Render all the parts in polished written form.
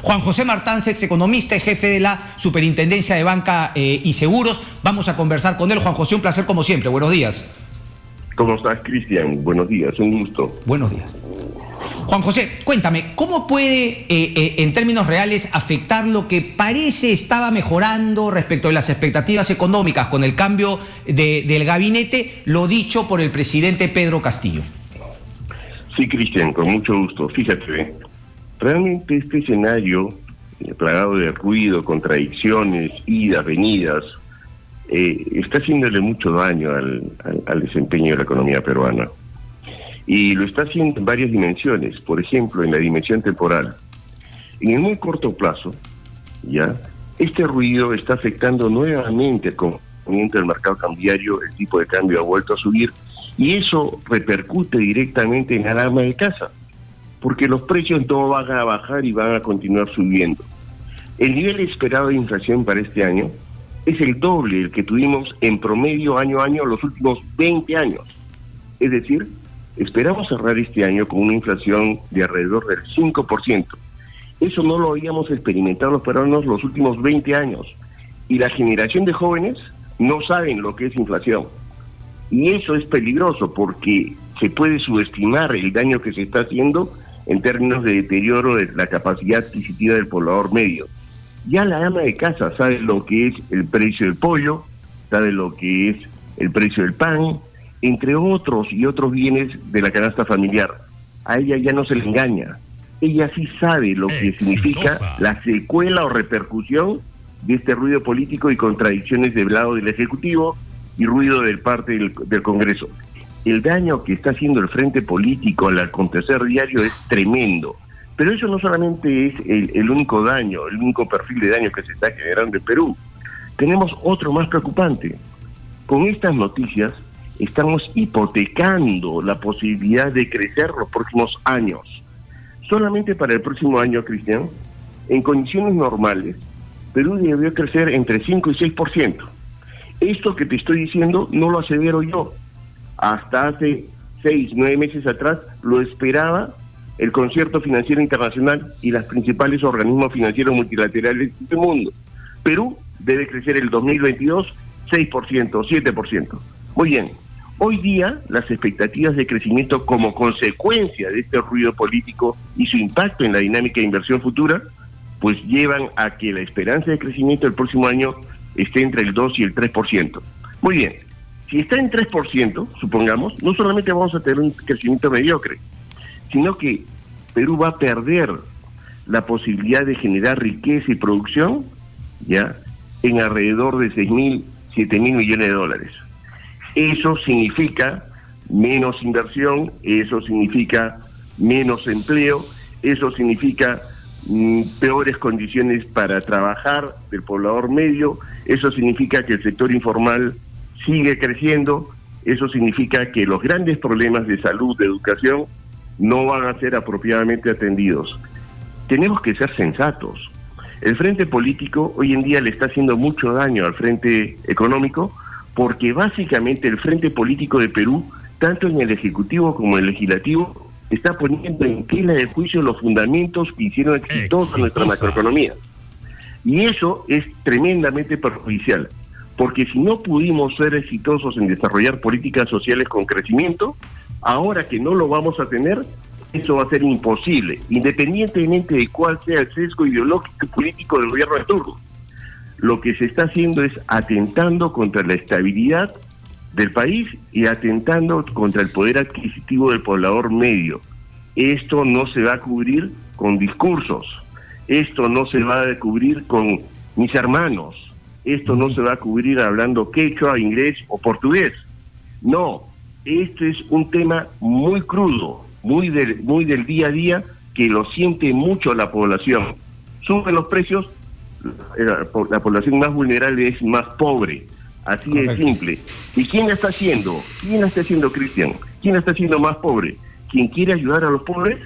Juan José Martánez, economista y jefe de la Superintendencia de Banca y Seguros. Vamos a conversar con él. Juan José, un placer como siempre. Buenos días. ¿Cómo estás, Cristian? Buenos días, un gusto. Buenos días. Juan José, cuéntame, ¿cómo puede en términos reales afectar lo que parece estaba mejorando respecto de las expectativas económicas con el cambio del gabinete, lo dicho por el presidente Pedro Castillo? Sí, Cristian, con mucho gusto. Fíjate, realmente este escenario plagado de ruido, contradicciones, idas, venidas, está haciéndole mucho daño al desempeño de la economía peruana. Y lo está haciendo en varias dimensiones. Por ejemplo, en la dimensión temporal. En el muy corto plazo, ya, este ruido está afectando nuevamente el comportamiento del mercado cambiario. El tipo de cambio ha vuelto a subir y eso repercute directamente en la ama de casa, porque los precios no van a bajar y van a continuar subiendo. El nivel esperado de inflación para este año es el doble del que tuvimos en promedio año a año los últimos 20 años. Es decir, esperamos cerrar este año con una inflación de alrededor del 5%. Eso no lo habíamos experimentado los peruanos los últimos 20 años. Y la generación de jóvenes no saben lo que es inflación. Y eso es peligroso porque se puede subestimar el daño que se está haciendo en términos de deterioro de la capacidad adquisitiva del poblador medio. Ya la ama de casa sabe lo que es el precio del pollo, sabe lo que es el precio del pan, entre otros y otros bienes de la canasta familiar. A ella ya no se le engaña. Ella sí sabe lo que significa la secuela o repercusión de este ruido político y contradicciones del lado del Ejecutivo y ruido de parte del Congreso. El daño que está haciendo el frente político al acontecer diario es tremendo. Pero eso no solamente es el único daño, el único perfil de daño que se está generando en Perú. Tenemos otro más preocupante. Con estas noticias estamos hipotecando la posibilidad de crecer los próximos años. Solamente para el próximo año, Cristian, en condiciones normales, Perú debió crecer entre 5 y 6%. Esto que te estoy diciendo no lo asevero yo. Hasta hace 6, 9 meses atrás lo esperaba el Concierto Financiero Internacional y los principales organismos financieros multilaterales del mundo. Perú debe crecer el 2022 6%, 7%. Muy bien. Hoy día, las expectativas de crecimiento como consecuencia de este ruido político y su impacto en la dinámica de inversión futura, pues llevan a que la esperanza de crecimiento del próximo año esté entre el 2 y el 3%. Muy bien, si está en 3%, supongamos, no solamente vamos a tener un crecimiento mediocre, sino que Perú va a perder la posibilidad de generar riqueza y producción, ya, en alrededor de 6.000, 7.000 millones de dólares. Eso significa menos inversión, eso significa menos empleo, eso significa peores condiciones para trabajar del poblador medio, eso significa que el sector informal sigue creciendo, eso significa que los grandes problemas de salud, de educación, no van a ser apropiadamente atendidos. Tenemos que ser sensatos. El frente político hoy en día le está haciendo mucho daño al frente económico, porque básicamente el frente político de Perú, tanto en el Ejecutivo como en el Legislativo, está poniendo en tela de juicio los fundamentos que hicieron exitosa nuestra macroeconomía. Y eso es tremendamente perjudicial, porque si no pudimos ser exitosos en desarrollar políticas sociales con crecimiento, ahora que no lo vamos a tener, eso va a ser imposible, independientemente de cuál sea el sesgo ideológico y político del gobierno de turno. Lo que se está haciendo es atentando contra la estabilidad del país y atentando contra el poder adquisitivo del poblador medio. Esto no se va a cubrir con discursos, esto no se va a cubrir con mis hermanos, esto no se va a cubrir hablando quechua, inglés o portugués. No, este es un tema muy crudo, muy del día a día, que lo siente mucho la población. Suben los precios, la población más vulnerable es más pobre, así de simple. ¿Y quién la está haciendo? ¿Quién la está haciendo, Cristian? ¿Quién la está haciendo más pobre? ¿Quién quiere ayudar a los pobres?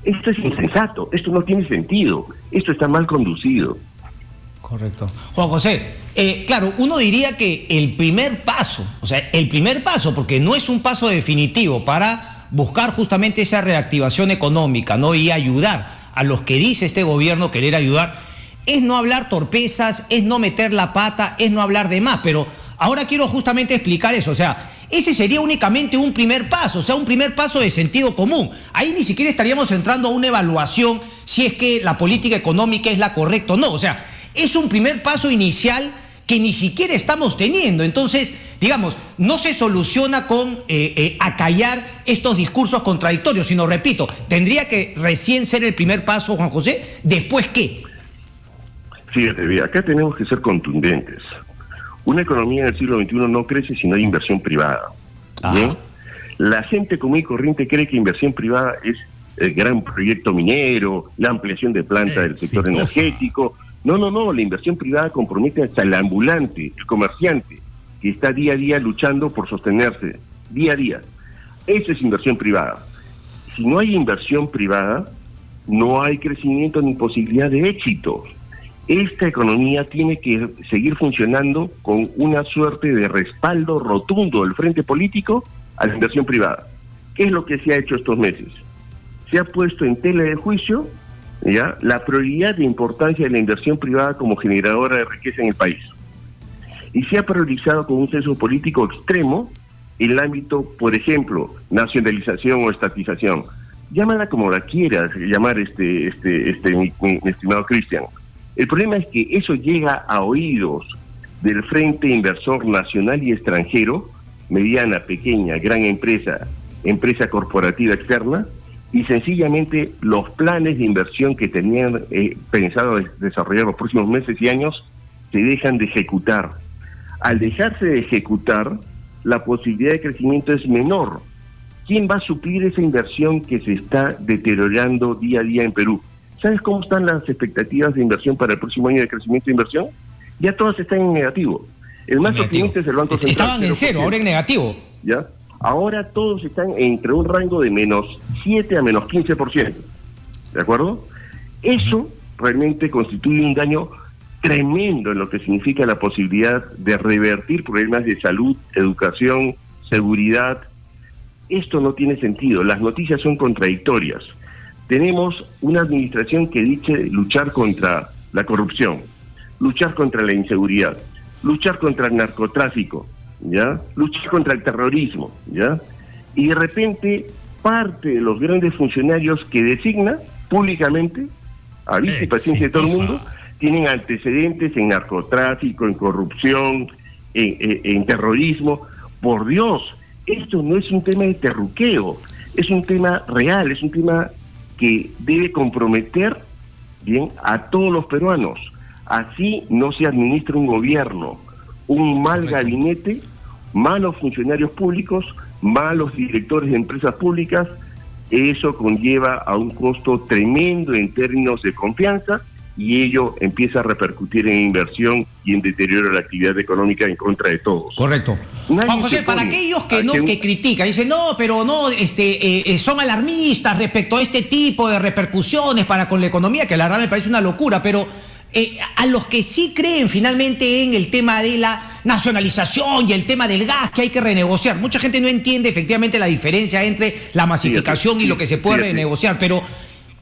Esto es insensato, esto no tiene sentido, esto está mal conducido. Correcto. Juan José, claro, uno diría que el primer paso, porque no es un paso definitivo para buscar justamente esa reactivación económica, ¿no? Y ayudar a los que dice este gobierno querer ayudar, es no hablar torpezas, es no meter la pata, es no hablar de más. Pero ahora quiero justamente explicar eso. O sea, ese sería únicamente un primer paso, o sea, un primer paso de sentido común. Ahí ni siquiera estaríamos entrando a una evaluación si es que la política económica es la correcta o no. O sea, es un primer paso inicial que ni siquiera estamos teniendo. Entonces, digamos, no se soluciona con acallar estos discursos contradictorios, sino, repito, tendría que recién ser el primer paso, Juan José. ¿Después qué? Fíjate, acá tenemos que ser contundentes. Una economía del siglo XXI no crece si no hay inversión privada. ¿Bien? La gente común y corriente cree que inversión privada es el gran proyecto minero, la ampliación de planta del sector energético. No, la inversión privada compromete hasta el ambulante, el comerciante, que está día a día luchando por sostenerse, día a día. Eso es inversión privada. Si no hay inversión privada, no hay crecimiento ni posibilidad de éxito. Esta economía tiene que seguir funcionando con una suerte de respaldo rotundo del frente político a la inversión privada. ¿Qué es lo que se ha hecho estos meses? Se ha puesto en tela de juicio, ¿ya?, la prioridad de importancia de la inversión privada como generadora de riqueza en el país. Y se ha priorizado con un sesgo político extremo el ámbito, por ejemplo, nacionalización o estatización. Llámala como la quieras llamar, mi estimado Cristian. El problema es que eso llega a oídos del frente inversor nacional y extranjero, mediana, pequeña, gran empresa, empresa corporativa externa, y sencillamente los planes de inversión que tenían pensado desarrollar los próximos meses y años se dejan de ejecutar. Al dejarse de ejecutar, la posibilidad de crecimiento es menor. ¿Quién va a suplir esa inversión que se está deteriorando día a día en Perú? ¿Sabes cómo están las expectativas de inversión para el próximo año de crecimiento de inversión? Ya todas están en negativo. El más optimista es el Banco Central. Estaban en cero, ahora en negativo. ¿Ya? Ahora todos están entre un rango de -7 a -15%. ¿De acuerdo? Eso realmente constituye un daño tremendo en lo que significa la posibilidad de revertir problemas de salud, educación, seguridad. Esto no tiene sentido. Las noticias son contradictorias. Tenemos una administración que dice luchar contra la corrupción, luchar contra la inseguridad, luchar contra el narcotráfico, ¿ya?, luchar contra el terrorismo, ¿ya? Y de repente parte de los grandes funcionarios que designa públicamente, a vista y paciencia de todo el mundo, tienen antecedentes en narcotráfico, en corrupción, en terrorismo. Por Dios, esto no es un tema de terruqueo, es un tema real, es un tema que debe comprometer, bien, a todos los peruanos. Así no se administra un gobierno. Un mal gabinete, malos funcionarios públicos, malos directores de empresas públicas, eso conlleva a un costo tremendo en términos de confianza, y ello empieza a repercutir en inversión y en deterioro de la actividad económica en contra de todos. Correcto. Juan José, para aquellos que critican, dicen, no, pero no, son alarmistas respecto a este tipo de repercusiones para con la economía, que la verdad me parece una locura, pero a los que sí creen finalmente en el tema de la nacionalización y el tema del gas que hay que renegociar, mucha gente no entiende efectivamente la diferencia entre la masificación y lo que se puede renegociar, pero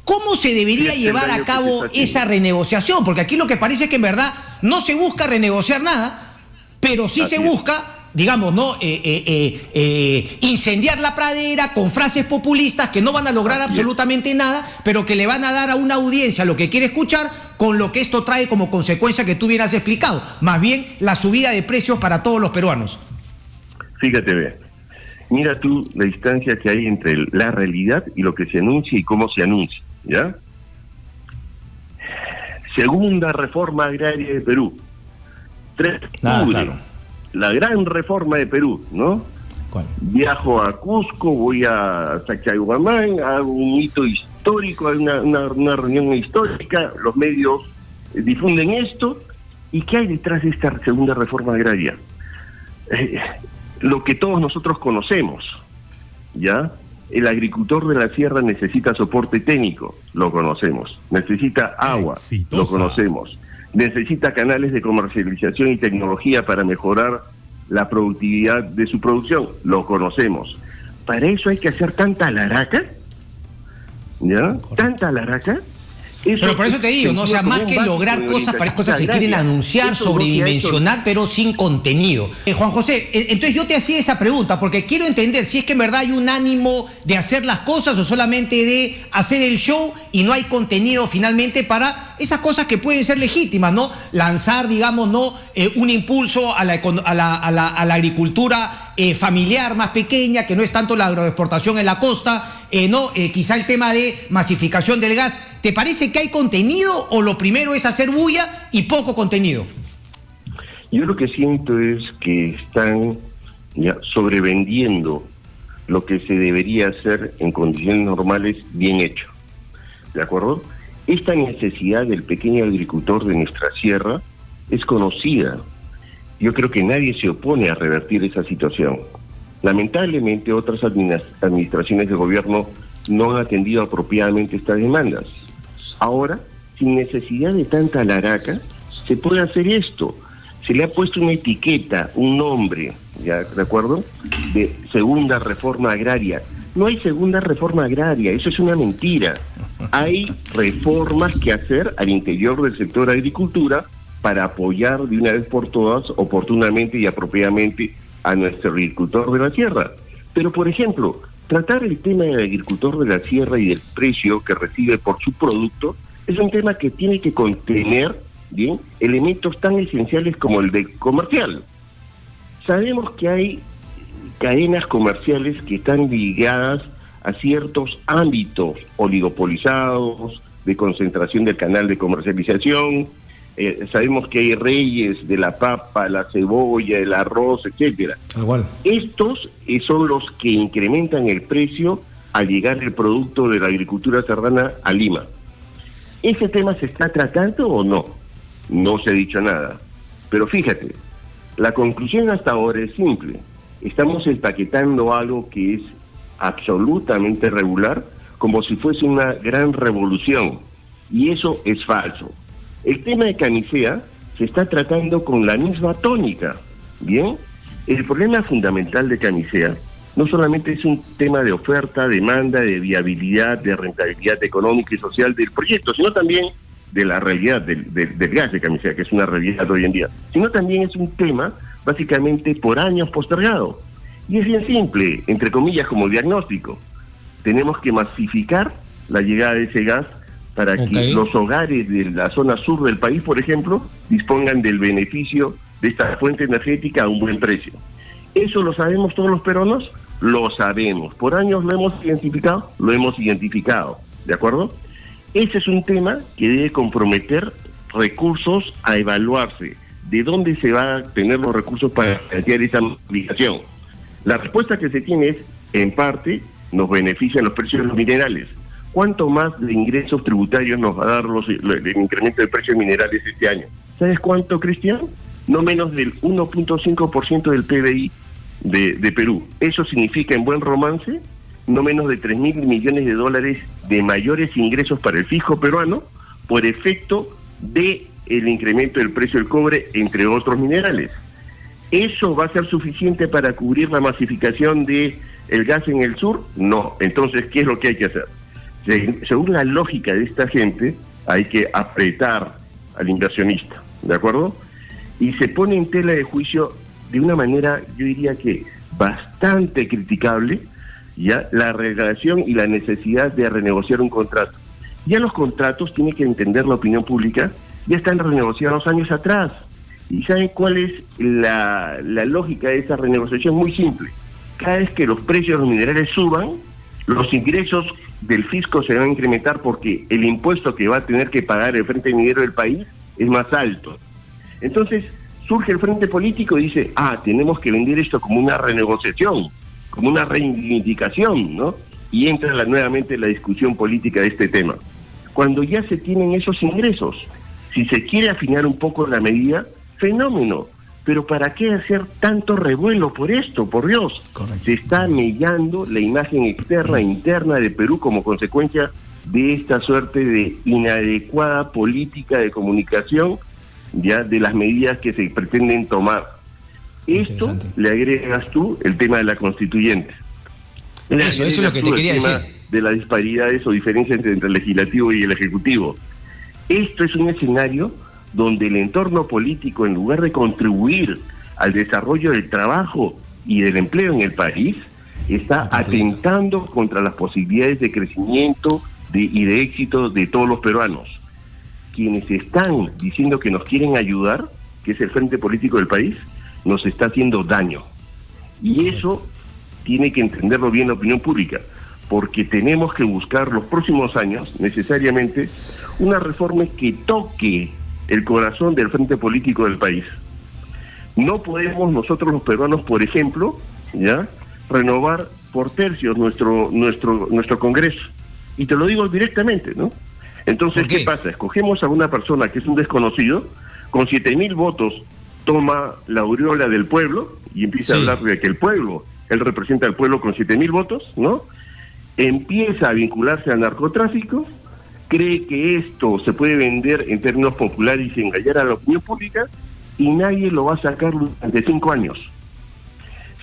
¿cómo se debería llevar a cabo esa renegociación? Porque aquí lo que parece es que en verdad no se busca renegociar nada, pero sí se busca, digamos, ¿no?, incendiar la pradera con frases populistas que no van a lograr absolutamente nada, pero que le van a dar a una audiencia lo que quiere escuchar, con lo que esto trae como consecuencia que tú bien has explicado, más bien la subida de precios para todos los peruanos. Fíjate, ve, mira tú la distancia que hay entre la realidad y lo que se anuncia y cómo se anuncia, ¿ya? Segunda reforma agraria de Perú. 3 de octubre. Claro. La gran reforma de Perú, ¿no? ¿Cuál? Viajo a Cusco, voy a Sacsayhuamán, hago un hito histórico, hay una reunión histórica, los medios difunden esto. ¿Y qué hay detrás de esta segunda reforma agraria? Lo que todos nosotros conocemos, ¿ya? El agricultor de la sierra necesita soporte técnico, lo conocemos. Necesita agua, lo conocemos. Necesita canales de comercialización y tecnología para mejorar la productividad de su producción, lo conocemos. ¿Para eso hay que hacer tanta alaraca? ¿Ya? ¿Tanta alaraca? Pero por eso te digo, ¿no? O sea, más que lograr cosas, para cosas se quieren anunciar, sobredimensionar, pero sin contenido. Juan José, entonces yo te hacía esa pregunta, porque quiero entender si es que en verdad hay un ánimo de hacer las cosas o solamente de hacer el show y no hay contenido finalmente para esas cosas que pueden ser legítimas, ¿no? Lanzar, digamos, ¿no? Un impulso a la agricultura familiar más pequeña, que no es tanto la agroexportación en la costa, quizá el tema de masificación del gas. ¿Te parece que hay contenido o lo primero es hacer bulla y poco contenido? Yo lo que siento es que están ya sobrevendiendo lo que se debería hacer en condiciones normales bien hecho. ¿De acuerdo? Esta necesidad del pequeño agricultor de nuestra sierra es conocida. Yo creo que nadie se opone a revertir esa situación. Lamentablemente, otras administraciones de gobierno no han atendido apropiadamente estas demandas. Ahora, sin necesidad de tanta laraca, se puede hacer esto. Se le ha puesto una etiqueta, un nombre, ¿ya? ¿De acuerdo? De segunda reforma agraria. No hay segunda reforma agraria, eso es una mentira. Hay reformas que hacer al interior del sector de agricultura para apoyar de una vez por todas, oportunamente y apropiadamente, a nuestro agricultor de la sierra. Pero, por ejemplo, tratar el tema del agricultor de la sierra y del precio que recibe por su producto es un tema que tiene que contener, bien, elementos tan esenciales como el de comercial. Sabemos que hay cadenas comerciales que están ligadas a ciertos ámbitos oligopolizados, de concentración del canal de comercialización. Sabemos que hay reyes de la papa, la cebolla, el arroz, etcétera. Igual. Estos son los que incrementan el precio al llegar el producto de la agricultura serrana a Lima. ¿Ese tema se está tratando o no? No se ha dicho nada. Pero fíjate, la conclusión hasta ahora es simple. Estamos empaquetando algo que es absolutamente regular, como si fuese una gran revolución. Y eso es falso. El tema de Camisea se está tratando con la misma tónica, ¿bien? El problema fundamental de Camisea no solamente es un tema de oferta, demanda, de viabilidad, de rentabilidad económica y social del proyecto, sino también de la realidad del gas de Camisea, que es una realidad hoy en día, sino también es un tema básicamente por años postergado. Y es bien simple, entre comillas, como diagnóstico. Tenemos que masificar la llegada de ese gas para que los hogares de la zona sur del país, por ejemplo, dispongan del beneficio de esta fuente energética a un buen precio. ¿Eso lo sabemos todos los peruanos? Lo sabemos. ¿Por años lo hemos identificado? Lo hemos identificado. ¿De acuerdo? Ese es un tema que debe comprometer recursos a evaluarse. ¿De dónde se van a tener los recursos para financiar esa modificación? La respuesta que se tiene es, en parte, nos benefician los precios de los minerales. ¿Cuánto más de ingresos tributarios nos va a dar el incremento del precio de minerales este año? ¿Sabes cuánto, Cristian? No menos del 1.5% del PBI de Perú. Eso significa, en buen romance, no menos de 3.000 millones de dólares de mayores ingresos para el fisco peruano por efecto del incremento del precio del cobre, entre otros minerales. ¿Eso va a ser suficiente para cubrir la masificación del gas en el sur? No. Entonces, ¿qué es lo que hay que hacer? Según la lógica de esta gente, hay que apretar al inversionista, ¿de acuerdo? Y se pone en tela de juicio de una manera, yo diría que bastante criticable, ya la relación y la necesidad de renegociar un contrato. Ya los contratos, tiene que entender la opinión pública, ya están renegociados años atrás. ¿Y saben cuál es la lógica de esa renegociación? Muy simple. Cada vez que los precios de los minerales suban, los ingresos del fisco se van a incrementar porque el impuesto que va a tener que pagar el Frente Minero del país es más alto. Entonces surge el Frente Político y dice, tenemos que vender esto como una renegociación, como una reivindicación, ¿no? Y entra nuevamente la discusión política de este tema. Cuando ya se tienen esos ingresos, si se quiere afinar un poco la medida, fenómeno. Pero ¿para qué hacer tanto revuelo por esto? Por Dios. Correcto. Se está mellando la imagen externa e interna de Perú como consecuencia de esta suerte de inadecuada política de comunicación, ya de las medidas que se pretenden tomar. Esto le agregas tú el tema de la constituyente. Eso es lo que te quería decir. De las disparidades o diferencias entre el legislativo y el ejecutivo. Esto es un escenario donde el entorno político, en lugar de contribuir al desarrollo del trabajo y del empleo en el país, está atentando contra las posibilidades de crecimiento y de éxito de todos los peruanos. Quienes están diciendo que nos quieren ayudar, que es el frente político del país, nos está haciendo daño. Y eso tiene que entenderlo bien la opinión pública, porque tenemos que buscar los próximos años, necesariamente, una reforma que toque el corazón del frente político del país. No podemos nosotros los peruanos, por ejemplo, ya renovar por tercios nuestro Congreso. Y te lo digo directamente, ¿no? Entonces, ¿qué pasa? Escogemos a una persona que es un desconocido, con 7.000 votos toma la aureola del pueblo y empieza a hablar de que el pueblo, él representa al pueblo con 7.000 votos, ¿no? Empieza a vincularse al narcotráfico, cree que esto se puede vender en términos populares y engañar a la opinión pública, y nadie lo va a sacar durante 5 años.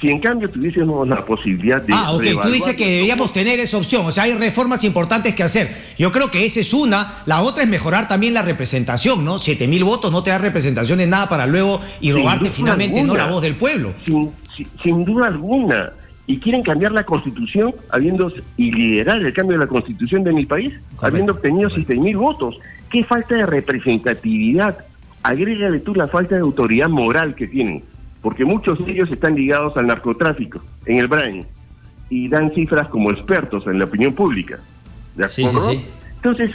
Si en cambio tuviésemos la posibilidad de... Tú dices que deberíamos tener esa opción, o sea, hay reformas importantes que hacer. Yo creo que esa es una, la otra es mejorar también la representación, ¿no? 7.000 votos no te da representación en nada para luego y robarte finalmente alguna, no la voz del pueblo. Sin duda alguna. Y quieren cambiar la Constitución y liderar el cambio de la Constitución de mi país, habiendo obtenido 7.000 votos. ¡Qué falta de representatividad! Agrégale tú la falta de autoridad moral que tienen, porque muchos de ellos están ligados al narcotráfico en el Brain y dan cifras como expertos en la opinión pública. ¿De acuerdo? Sí. Entonces,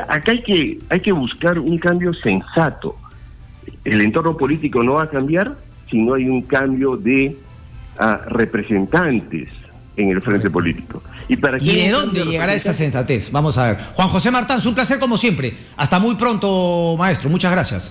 acá hay que buscar un cambio sensato. El entorno político no va a cambiar si no hay un cambio de representantes en el frente político. ¿Y de dónde llegará esa sensatez? Vamos a ver. Juan José Martans, un placer como siempre. Hasta muy pronto, maestro. Muchas gracias.